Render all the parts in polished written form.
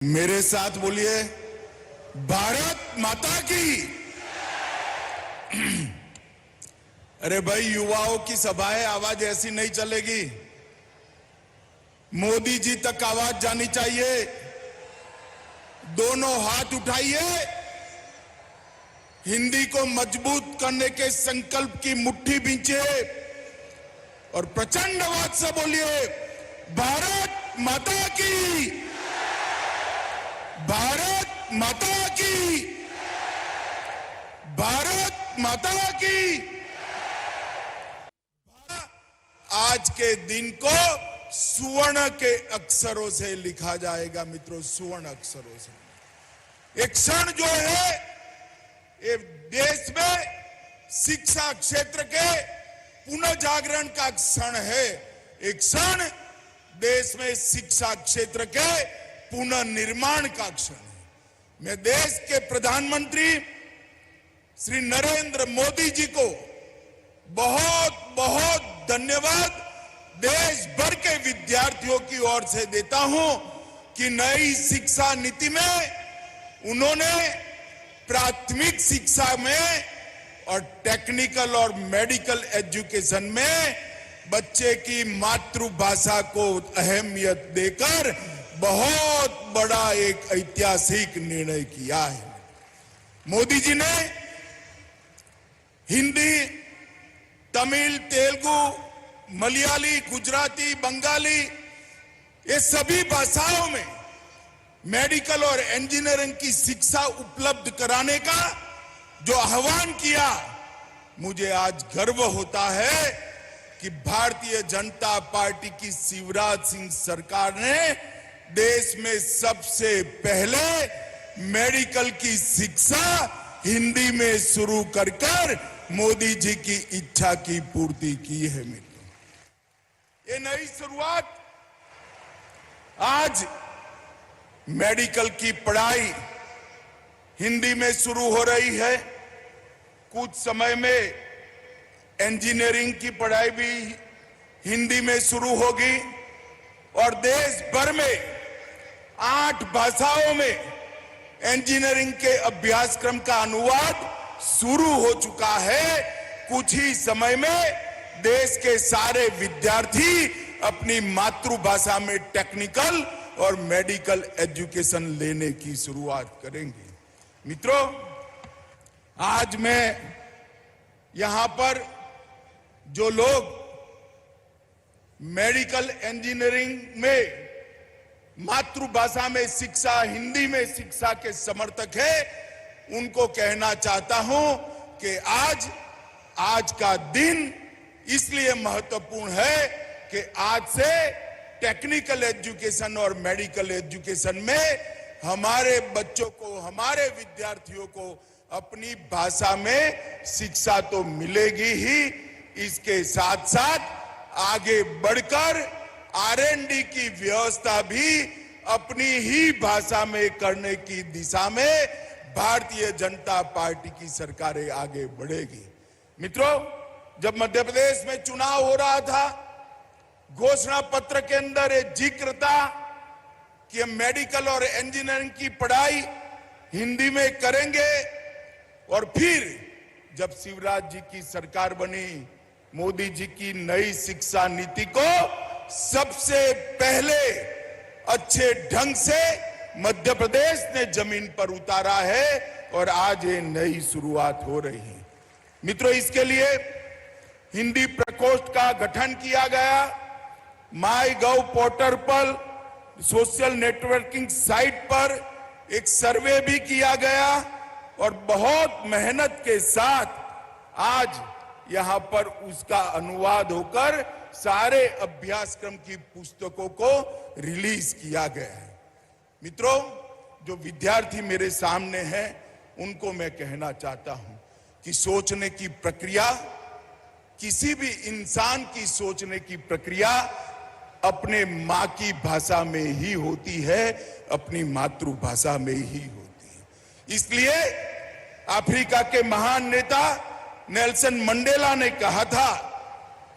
मेरे साथ बोलिए, भारत माता की। अरे भाई, युवाओं की सभाएं, आवाज ऐसी नहीं चलेगी। मोदी जी तक आवाज जानी चाहिए। दोनों हाथ उठाइए, हिंदी को मजबूत करने के संकल्प की मुट्ठी बींचे और प्रचंड आवाज से बोलिए, भारत माता की, भारत माता की, भारत माता की। आज के दिन को सुवर्ण के अक्षरों से लिखा जाएगा मित्रों, सुवर्ण अक्षरों से। एक क्षण जो है ये देश में शिक्षा क्षेत्र के पुनः जागरण का क्षण है। एक क्षण देश में शिक्षा क्षेत्र के पुनः निर्माण का क्षण है। मैं देश के प्रधानमंत्री श्री नरेंद्र मोदी जी को बहुत बहुत धन्यवाद देश भर के विद्यार्थियों की ओर से देता हूं कि नई शिक्षा नीति में उन्होंने प्राथमिक शिक्षा में और टेक्निकल और मेडिकल एजुकेशन में बच्चे की मातृभाषा को अहमियत देकर बहुत बड़ा एक ऐतिहासिक निर्णय किया है। मोदी जी ने हिंदी, तमिल, तेलुगु, मलयाली, गुजराती, बंगाली ये सभी भाषाओं में मेडिकल और इंजीनियरिंग की शिक्षा उपलब्ध कराने का जो आह्वान किया, मुझे आज गर्व होता है कि भारतीय जनता पार्टी की शिवराज सिंह सरकार ने देश में सबसे पहले मेडिकल की शिक्षा हिंदी में शुरू कर मोदी जी की इच्छा की पूर्ति की है मित्रों। ये नई शुरुआत, आज मेडिकल की पढ़ाई हिंदी में शुरू हो रही है। कुछ समय में इंजीनियरिंग की पढ़ाई भी हिंदी में शुरू होगी और देश भर में 8 भाषाओं में इंजीनियरिंग के अभ्यासक्रम का अनुवाद शुरू हो चुका है। कुछ ही समय में देश के सारे विद्यार्थी अपनी मातृभाषा में टेक्निकल और मेडिकल एजुकेशन लेने की शुरुआत करेंगे। मित्रों, आज मैं यहां पर जो लोग मेडिकल इंजीनियरिंग में मातृभाषा में शिक्षा, हिंदी में शिक्षा के समर्थक है, उनको कहना चाहता हूं कि आज का दिन इसलिए महत्वपूर्ण है कि आज से टेक्निकल एजुकेशन और मेडिकल एजुकेशन में हमारे बच्चों को, हमारे विद्यार्थियों को अपनी भाषा में शिक्षा तो मिलेगी ही, इसके साथ साथ आगे बढ़कर R&D की व्यवस्था भी अपनी ही भाषा में करने की दिशा में भारतीय जनता पार्टी की सरकारें आगे बढ़ेगी। मित्रों, जब मध्य प्रदेश में चुनाव हो रहा था, घोषणा पत्र के अंदर एक जिक्र था कि हम मेडिकल और इंजीनियरिंग की पढ़ाई हिंदी में करेंगे। और फिर जब शिवराज जी की सरकार बनी, मोदी जी की नई शिक्षा नीति को सबसे पहले अच्छे ढंग से मध्य प्रदेश ने जमीन पर उतारा है और आज ये नई शुरुआत हो रही है। मित्रों, इसके लिए हिंदी प्रकोष्ठ का गठन किया गया। माईगव पोर्टल पर, सोशल नेटवर्किंग साइट पर एक सर्वे भी किया गया और बहुत मेहनत के साथ आज यहां पर उसका अनुवाद होकर सारे अभ्यासक्रम की पुस्तकों को रिलीज किया गया है। मित्रों, जो विद्यार्थी मेरे सामने हैं, उनको मैं कहना चाहता हूं कि सोचने की प्रक्रिया, किसी भी इंसान की सोचने की प्रक्रिया अपने मां की भाषा में ही होती है, अपनी मातृभाषा में ही होती है। इसलिए अफ्रीका के महान नेता नेल्सन मंडेला ने कहा था,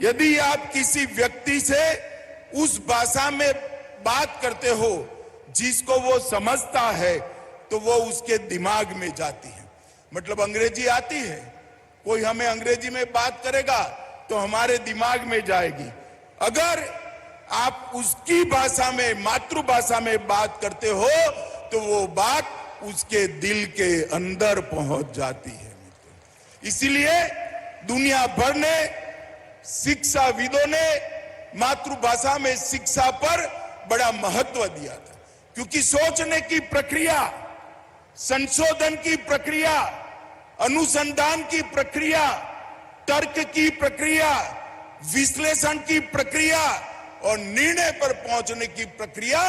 यदि आप किसी व्यक्ति से उस भाषा में बात करते हो जिसको वो समझता है तो वो उसके दिमाग में जाती है। मतलब अंग्रेजी आती है, कोई हमें अंग्रेजी में बात करेगा तो हमारे दिमाग में जाएगी। अगर आप उसकी भाषा में, मातृभाषा में बात करते हो तो वो बात उसके दिल के अंदर पहुंच जाती है। इसीलिए दुनिया भर ने, शिक्षाविदों ने मातृभाषा में शिक्षा पर बड़ा महत्व दिया था, क्योंकि सोचने की प्रक्रिया, संशोधन की प्रक्रिया, अनुसंधान की प्रक्रिया, तर्क की प्रक्रिया, विश्लेषण की प्रक्रिया और निर्णय पर पहुंचने की प्रक्रिया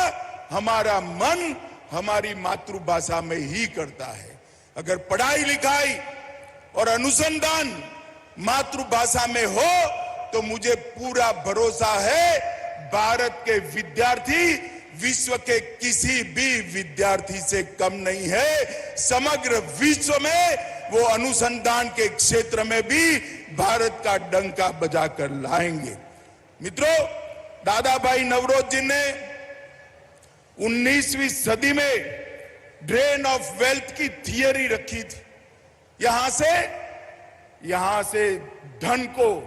हमारा मन हमारी मातृभाषा में ही करता है। अगर पढ़ाई लिखाई और अनुसंधान मातृभाषा में हो तो मुझे पूरा भरोसा है भारत के विद्यार्थी विश्व के किसी भी विद्यार्थी से कम नहीं है। समग्र विश्व में वो अनुसंधान के क्षेत्र में भी भारत का डंका बजाकर लाएंगे। मित्रों, दादा भाई नवरोजी ने 19वीं सदी में ड्रेन ऑफ वेल्थ की थियरी रखी थी। यहां से धन को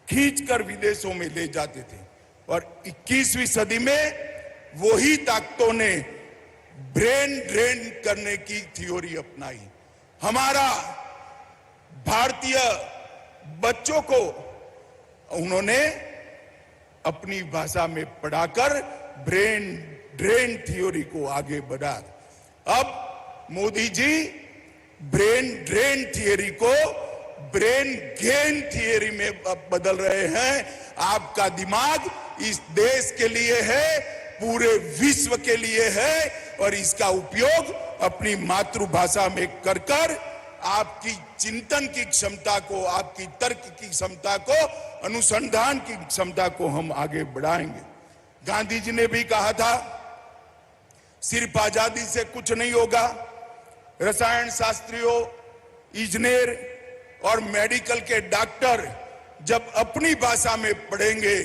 खींचकर विदेशों में ले जाते थे और 21वीं सदी में वही ताकतों ने ब्रेन ड्रेन करने की थ्योरी अपनाई। हमारा भारतीय बच्चों को उन्होंने अपनी भाषा में पढ़ाकर ब्रेन ड्रेन थ्योरी को आगे बढ़ा। अब Modi ji brain drain theory को ब्रेन गेन थियरी में बदल रहे हैं। आपका दिमाग इस देश के लिए है, पूरे विश्व के लिए है और इसका उपयोग अपनी मातृभाषा में कर कर आपकी चिंतन की क्षमता को, आपकी तर्क की क्षमता को, अनुसंधान की क्षमता को हम आगे बढ़ाएंगे। गांधी जी ने भी कहा था, सिर्फ आजादी से कुछ नहीं होगा। रसायन शास्त्रियों, इंजीनियर और मेडिकल के डॉक्टर जब अपनी भाषा में पढ़ेंगे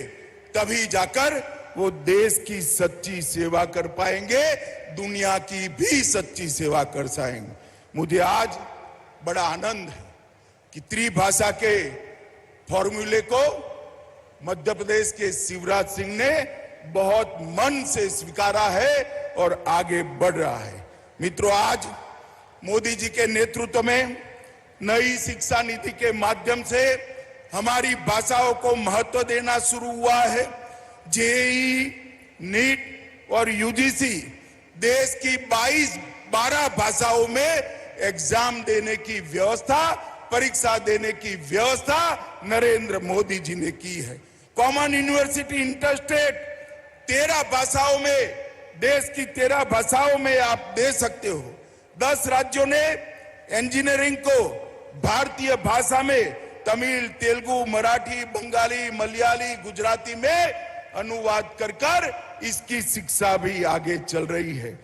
तभी जाकर वो देश की सच्ची सेवा कर पाएंगे, दुनिया की भी सच्ची सेवा कर पाएंगे। मुझे आज बड़ा आनंद है कि त्रिभाषा के फॉर्मूले को मध्य प्रदेश के शिवराज सिंह ने बहुत मन से स्वीकारा है और आगे बढ़ रहा है। मित्रों, आज मोदी जी के नेतृत्व में नई शिक्षा नीति के माध्यम से हमारी भाषाओं को महत्व देना शुरू हुआ है। जेईई, नीट और यूजीसी देश की 12 भाषाओं में एग्जाम देने की व्यवस्था, परीक्षा देने की व्यवस्था नरेंद्र मोदी जी ने की है। कॉमन यूनिवर्सिटी इंटरस्टेट 13 भाषाओं में, देश की 13 भाषाओं में आप दे सकते हो। 10 राज्यों ने इंजीनियरिंग को भारतीय भाषा में तमिल, तेलुगु, मराठी, बंगाली, मलयाली, गुजराती में अनुवाद कर इसकी शिक्षा भी आगे चल रही है।